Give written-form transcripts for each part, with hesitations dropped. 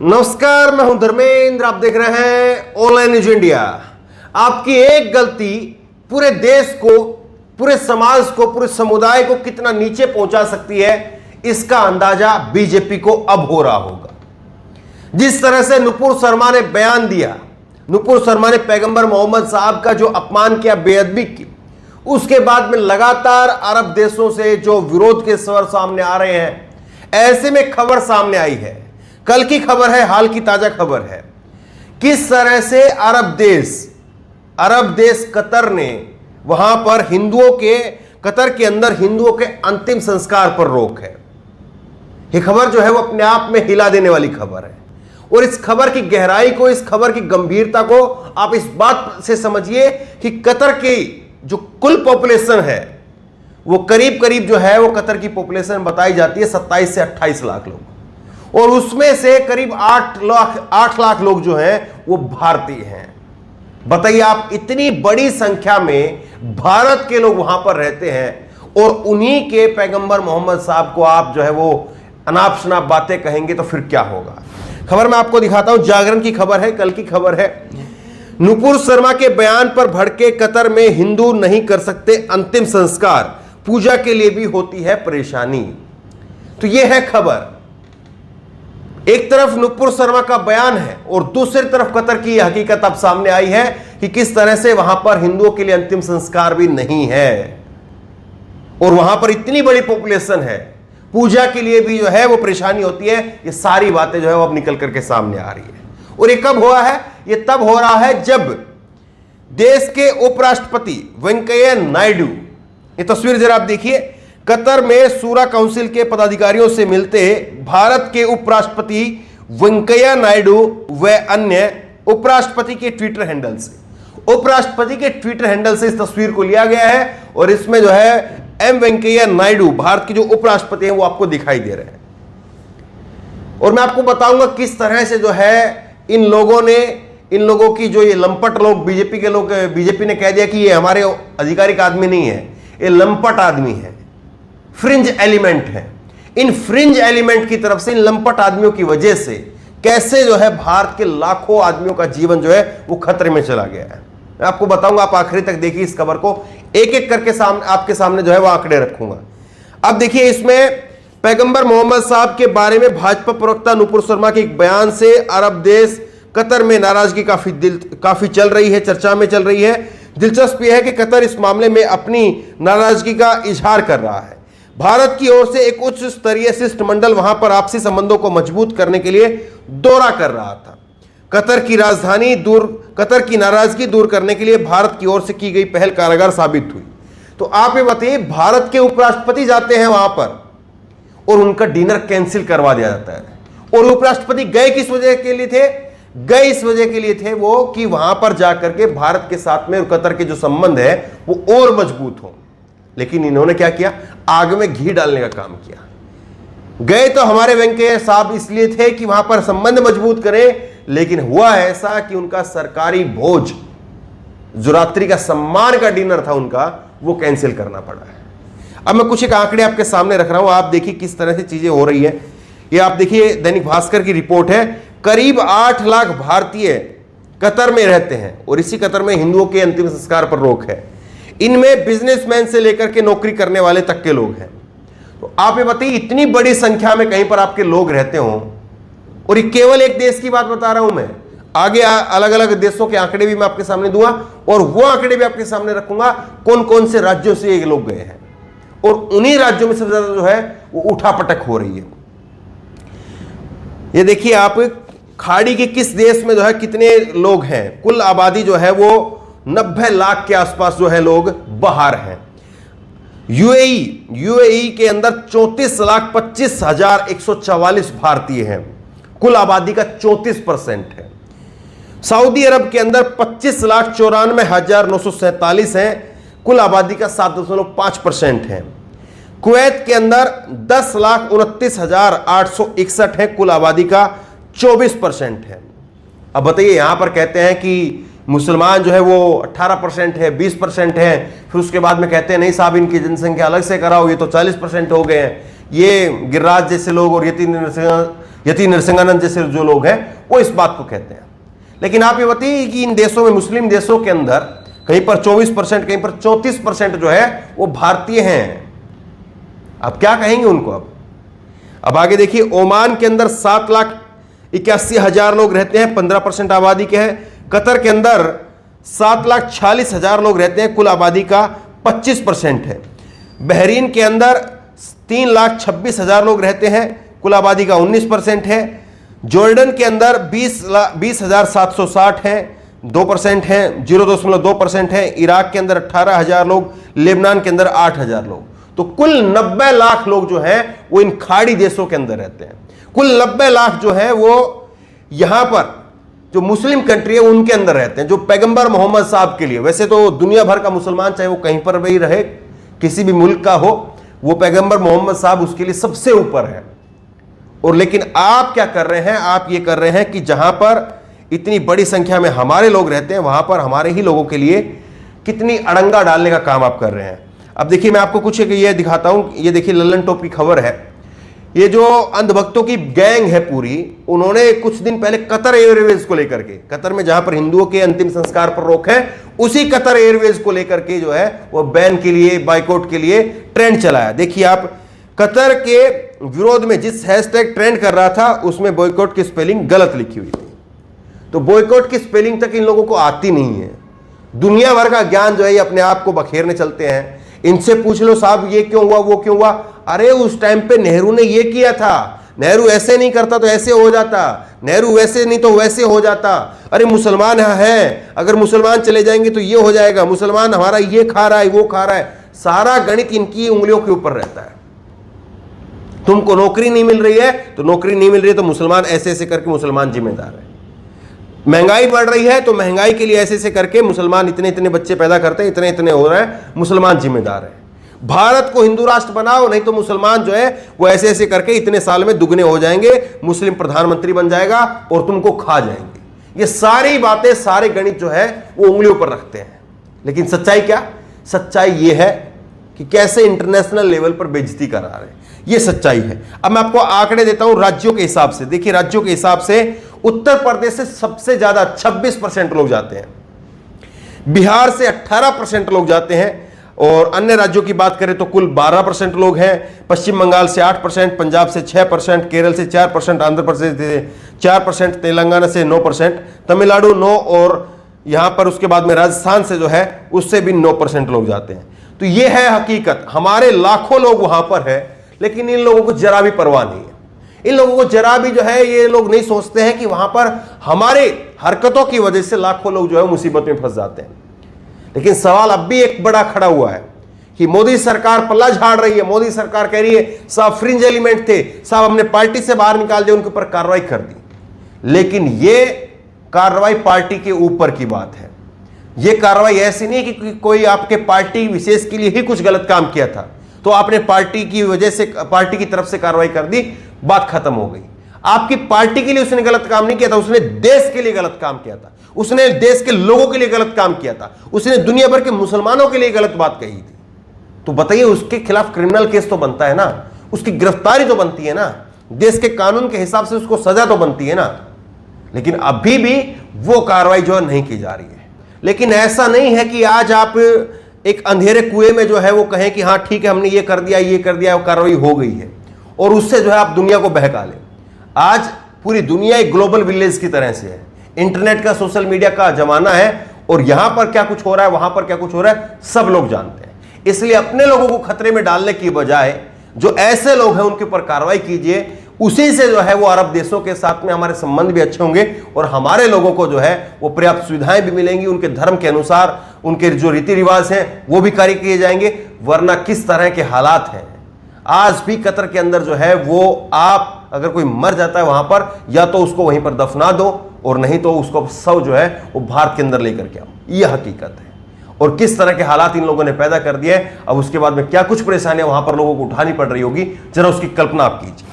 नमस्कार, मैं हूं धर्मेंद्र। आप देख रहे हैं ऑनलाइन न्यूज इंडिया। आपकी एक गलती पूरे देश को, पूरे समाज को, पूरे समुदाय को कितना नीचे पहुंचा सकती है, इसका अंदाजा बीजेपी को अब हो रहा होगा। जिस तरह से नुपुर शर्मा ने बयान दिया, नुपुर शर्मा ने पैगंबर मोहम्मद साहब का जो अपमान किया, बेअदबी की, उसके बाद में लगातार अरब देशों से जो विरोध के स्वर सामने आ रहे हैं, ऐसे में खबर सामने आई है, कल की खबर है, हाल की ताजा खबर है, किस तरह से अरब देश कतर ने वहां पर कतर के अंदर हिंदुओं के अंतिम संस्कार पर रोक है। यह खबर जो है वो अपने आप में हिला देने वाली खबर है। और इस खबर की गहराई को, इस खबर की गंभीरता को आप इस बात से समझिए कि कतर की जो कुल पॉपुलेशन है वो करीब करीब जो है वो कतर की पॉपुलेशन बताई जाती है 27 से 28 लाख लोग, और उसमें से करीब 8 लाख लोग जो हैं वो भारतीय हैं। बताइए आप, इतनी बड़ी संख्या में भारत के लोग वहां पर रहते हैं और उन्हीं के पैगंबर मोहम्मद साहब को आप जो है वो अनाप शनाप बातें कहेंगे तो फिर क्या होगा। खबर मैं आपको दिखाता हूं, जागरण की खबर है, कल की खबर है। नुपुर शर्मा के बयान पर भड़के कतर में हिंदू नहीं कर सकते अंतिम संस्कार, पूजा के लिए भी होती है परेशानी। तो यह है खबर। एक तरफ नुपुर शर्मा का बयान है और दूसरी तरफ कतर की यह हकीकत अब सामने आई है कि किस तरह से वहां पर हिंदुओं के लिए अंतिम संस्कार भी नहीं है और वहां पर इतनी बड़ी पॉपुलेशन है, पूजा के लिए भी जो है वो परेशानी होती है। ये सारी बातें जो है वो अब निकल करके सामने आ रही है। और ये कब हुआ है? ये तब हो रहा है जब देश के उपराष्ट्रपति वेंकैया नायडू, ये तस्वीर जरा आप देखिए, कतर में सूरा काउंसिल के पदाधिकारियों से मिलते भारत के उपराष्ट्रपति वेंकैया नायडू व अन्य उपराष्ट्रपति के ट्विटर हैंडल से इस तस्वीर को लिया गया है और इसमें जो है एम वेंकैया नायडू, भारत के जो उपराष्ट्रपति हैं, वो आपको दिखाई दे रहे हैं। और मैं आपको बताऊंगा किस तरह से जो है इन लोगों की जो ये लंपट लोग, बीजेपी ने कह दिया कि ये हमारे आधिकारिक आदमी नहीं है, ये लंपट आदमी है, फ्रिंज एलिमेंट है। इन फ्रिंज एलिमेंट की तरफ से, इन लंपट आदमियों की वजह से कैसे जो है भारत के लाखों आदमियों का जीवन जो है वो खतरे में चला गया है। मैं आपको बताऊंगा, आप आखिरी तक देखिए इस खबर को, एक एक करके आपके सामने जो है वो आंकड़े रखूंगा। अब देखिए, इसमें पैगंबर मोहम्मद साहब के बारे में भाजपा प्रवक्ता नुपुर शर्मा के एक बयान से अरब देश कतर में नाराजगी काफी चल रही है, चर्चा में चल रही है। दिलचस्प यह है कि कतर इस मामले में अपनी नाराजगी का इजहार कर रहा है। भारत की ओर से एक उच्च स्तरीय शिष्टमंडल वहां पर आपसी संबंधों को मजबूत करने के लिए दौरा कर रहा था। कतर की नाराजगी दूर करने के लिए भारत की ओर से की गई पहल कारगर साबित हुई। तो आप ये बताइए, भारत के उपराष्ट्रपति जाते हैं वहां पर और उनका डिनर कैंसिल करवा दिया जाता है। और उपराष्ट्रपति गए किस वजह के लिए थे? गए इस वजह के लिए थे वो कि वहां पर जाकर के भारत के साथ में कतर के जो संबंध है वो और मजबूत हो। लेकिन इन्होंने क्या किया? आग में घी डालने का काम किया। गए तो हमारे वेंकैया साहब इसलिए थे कि वहां पर संबंध मजबूत करें, लेकिन हुआ ऐसा कि उनका सरकारी भोज, जो रात्रि का सम्मान का डिनर था उनका, वो कैंसिल करना पड़ा है। अब मैं कुछ एक आंकड़े आपके सामने रख रहा हूं, आप देखिए किस तरह से चीजें हो रही है। ये आप देखिए, दैनिक भास्कर की रिपोर्ट है। करीब 8 लाख भारतीय कतर में रहते हैं और इसी कतर में हिंदुओं के अंतिम संस्कार पर रोक है। इनमें बिजनेसमैन से लेकर के नौकरी करने वाले तक के लोग हैं। तो आप ये बताइए, इतनी बड़ी संख्या में कहीं पर आपके लोग रहते हो, और ये केवल एक देश की बात बता रहा हूं मैं, आगे अलग अलग देशों के आंकड़े भी मैं आपके सामने दूंगा और वो आंकड़े भी आपके सामने रखूंगा कौन कौन से राज्यों से ये लोग गए हैं, और उन्हीं राज्यों में सबसे ज्यादा जो है वो उठापटक हो रही है। ये देखिए आप, खाड़ी के किस देश में जो है कितने लोग हैं। कुल आबादी जो है वो 90 लाख के आसपास जो है लोग बाहर हैं। यूएई के अंदर 34,25,144 भारतीय हैं, कुल आबादी का 34% है। सऊदी अरब के अंदर 25,94,947 हैं, कुल आबादी का 7.5% है। कुवैत के अंदर 10,29,861 है, कुल आबादी का 24% है। अब बताइए, यहां पर कहते हैं कि मुसलमान जो है वो 18% है, 20% है, फिर उसके बाद में कहते हैं नहीं साहब इनकी जनसंख्या अलग से कराओ, ये तो 40% हो गए हैं। ये गिरिराज जैसे लोग और यतीन्द्र यति नरसिंहानंद जैसे जो लोग हैं वो इस बात को कहते हैं। लेकिन आप ये बताइए कि इन देशों में, मुस्लिम देशों के अंदर कहीं पर 24%, कहीं पर 34% जो है वो भारतीय हैं। आप क्या कहेंगे उनको? अब आगे देखिए, ओमान के अंदर 7,81,000 लोग रहते हैं, 15% आबादी के हैं। कतर के अंदर 7,40,000 लोग रहते हैं, कुल आबादी का 25% है। बहरीन के अंदर 3,26,000 लोग रहते हैं, कुल आबादी का 19% है। जॉर्डन के अंदर 20,760 हैं, 2% हैं, 0.2% है। इराक के अंदर 18,000 लोग, लेबनान के अंदर 8,000 लोग। तो कुल 90 लाख लोग जो हैं वो इन खाड़ी देशों के अंदर रहते हैं। कुल 90 लाख जो है वो यहां पर जो मुस्लिम कंट्री है उनके अंदर रहते हैं, जो पैगंबर मोहम्मद साहब के लिए, वैसे तो दुनिया भर का मुसलमान चाहे वो कहीं पर भी रहे, किसी भी मुल्क का हो, वो पैगंबर मोहम्मद साहब उसके लिए सबसे ऊपर है। और लेकिन आप क्या कर रहे हैं? आप ये कर रहे हैं कि जहां पर इतनी बड़ी संख्या में हमारे लोग रहते हैं वहां पर हमारे ही लोगों के लिए कितनी अड़ंगा डालने का काम आप कर रहे हैं। अब देखिए, मैं आपको कुछ ये दिखाता हूं। ये देखिए, लल्लन टॉप की खबर है। ये जो अंधभक्तों की गैंग है पूरी, उन्होंने कुछ दिन पहले कतर एयरवेज को लेकर के, कतर में जहां पर हिंदुओं के अंतिम संस्कार पर रोक है, उसी कतर एयरवेज को लेकर के जो है वो बैन के लिए, बाइकआउट के लिए ट्रेंड चलाया। देखिए आप, कतर के विरोध में जिस हैशटैग ट्रेंड कर रहा था उसमें बॉयकॉट की स्पेलिंग गलत लिखी हुई थी। तो बॉयकॉट की स्पेलिंग तक इन लोगों को आती नहीं है। दुनिया भर का ज्ञान जो है ये अपने आप को बखेरने चलते हैं। इनसे पूछ लो, साहब ये क्यों हुआ, वो क्यों हुआ? अरे उस टाइम पे नेहरू ने ये किया था, नेहरू ऐसे नहीं करता तो ऐसे हो जाता, नेहरू वैसे नहीं तो वैसे हो जाता। अरे मुसलमान है, अगर मुसलमान चले जाएंगे तो ये हो जाएगा, मुसलमान हमारा ये खा रहा है, वो खा रहा है। सारा गणित इनकी उंगलियों के ऊपर रहता है। तुमको नौकरी नहीं मिल रही है तो नौकरी नहीं मिल रही है तो मुसलमान ऐसे ऐसे करके मुसलमान जिम्मेदार है। महंगाई बढ़ रही है तो महंगाई के लिए ऐसे ऐसे करके मुसलमान इतने इतने बच्चे पैदा करते हैं, इतने इतने हो रहे हैं, मुसलमान जिम्मेदार है। भारत को हिंदू राष्ट्र बनाओ, नहीं तो मुसलमान जो है वो ऐसे ऐसे करके इतने साल में दुगने हो जाएंगे, मुस्लिम प्रधानमंत्री बन जाएगा और तुमको खा जाएंगे। ये सारी बातें, सारे गणित जो है वो उंगलियों पर रखते हैं। लेकिन सच्चाई क्या? सच्चाई ये है कि कैसे इंटरनेशनल लेवल पर बेइज्जती करा रहे हैं, ये सच्चाई है। अब मैं आपको आंकड़े देता हूं राज्यों के हिसाब से। देखिए, राज्यों के हिसाब से उत्तर प्रदेश से सबसे ज्यादा 26% लोग जाते हैं, बिहार से 18% लोग जाते हैं, और अन्य राज्यों की बात करें तो कुल 12% लोग हैं। पश्चिम बंगाल से 8%, पंजाब से 6%, केरल से 4%, आंध्र प्रदेश से 4%, तेलंगाना से 9%, तमिलनाडु 9%, और यहां पर उसके बाद में राजस्थान से जो है उससे भी 9% लोग जाते हैं। तो ये है हकीकत। हमारे लाखों लोग वहां पर है, लेकिन इन लोगों को जरा भी परवाह नहीं है। इन लोगों को जरा भी जो है, ये लोग नहीं सोचते हैं कि वहां पर हमारे हरकतों की वजह से लाखों लोग जो है मुसीबत में फंस जाते हैं। लेकिन सवाल अब भी एक बड़ा खड़ा हुआ है कि मोदी सरकार पल्ला झाड़ रही है। मोदी सरकार कह रही है साहब फ्रिंज एलिमेंट थे, साहब हमने पार्टी से बाहर निकाल दिया, उनके ऊपर कार्रवाई कर दी। लेकिन ये कार्रवाई पार्टी के ऊपर की बात है। ये कार्रवाई ऐसी नहीं कि कोई आपके पार्टी विशेष के लिए ही कुछ गलत काम किया था तो आपने पार्टी की वजह से, पार्टी की तरफ से कार्रवाई कर दी, बात खत्म हो गई। आपकी पार्टी के लिए उसने गलत काम नहीं किया था, उसने देश के लिए गलत काम किया था, उसने देश के लोगों के लिए गलत काम किया था, उसने दुनिया भर के मुसलमानों के लिए गलत बात कही थी। तो बताइए, उसके खिलाफ क्रिमिनल केस तो बनता है ना, उसकी गिरफ्तारी तो बनती है ना, देश के कानून के हिसाब से उसको सजा तो बनती है ना। लेकिन अभी भी वो कार्रवाई जो है नहीं की जा रही है। लेकिन ऐसा नहीं है कि आज आप एक अंधेरे कुएं में जो है वो कहें कि हाँ ठीक है हमने ये कर दिया, ये कर दिया, कार्रवाई हो गई है, और उससे जो है आप दुनिया को बहका लें। आज पूरी दुनिया एक ग्लोबल विलेज की तरह से है। इंटरनेट का, सोशल मीडिया का जमाना है, और यहां पर क्या कुछ हो रहा है, वहां पर क्या कुछ हो रहा है, सब लोग जानते हैं। इसलिए अपने लोगों को खतरे में डालने की बजाय जो ऐसे लोग हैं उनके ऊपर कार्रवाई कीजिए। उसी से जो है वो अरब देशों के साथ में हमारे संबंध भी अच्छे होंगे और हमारे लोगों को जो है वो पर्याप्त सुविधाएं भी मिलेंगी, उनके धर्म के अनुसार उनके जो रीति रिवाज हैं वो भी कार्य किए जाएंगे। वरना किस तरह के हालात हैं आज भी कतर के अंदर जो है वो, आप अगर कोई मर जाता है वहां पर, या तो उसको वहीं पर दफना दो और नहीं तो उसको शव जो है वो भारत के अंदर लेकर के आओ। यह हकीकत है। और किस तरह के हालात इन लोगों ने पैदा कर दिए, अब उसके बाद में क्या कुछ परेशानियां वहां पर लोगों को उठानी पड़ रही होगी, जरा उसकी कल्पना आप कीजिए।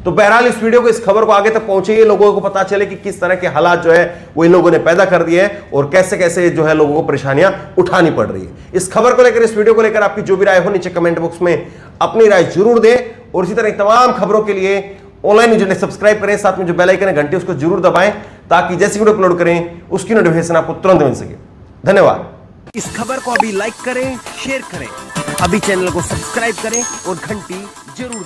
तो बहरहाल इस वीडियो को, इस खबर को आगे तक पहुंचाइए, लोगों को पता चले कि किस तरह के हालात जो है वो इन लोगों ने पैदा कर दिए हैं और कैसे कैसे जो है लोगों को परेशानियां उठानी पड़ रही है। इस खबर को लेकर, इस वीडियो को लेकर आपकी जो भी राय हो नीचे कमेंट बॉक्स में अपनी राय जरूर दें। और इसी तरह तमाम खबरों के लिए ऑनलाइन न्यूज़ नेटवर्क सब्सक्राइब करें, साथ में जो बेल आइकन है घंटी उसको जरूर दबाएं ताकि जैसी वीडियो अपलोड करें उसकी नोटिफिकेशन आपको तुरंत मिल सके। धन्यवाद। इस खबर को अभी लाइक करें, शेयर करें, अभी चैनल को सब्सक्राइब करें और घंटी जरूर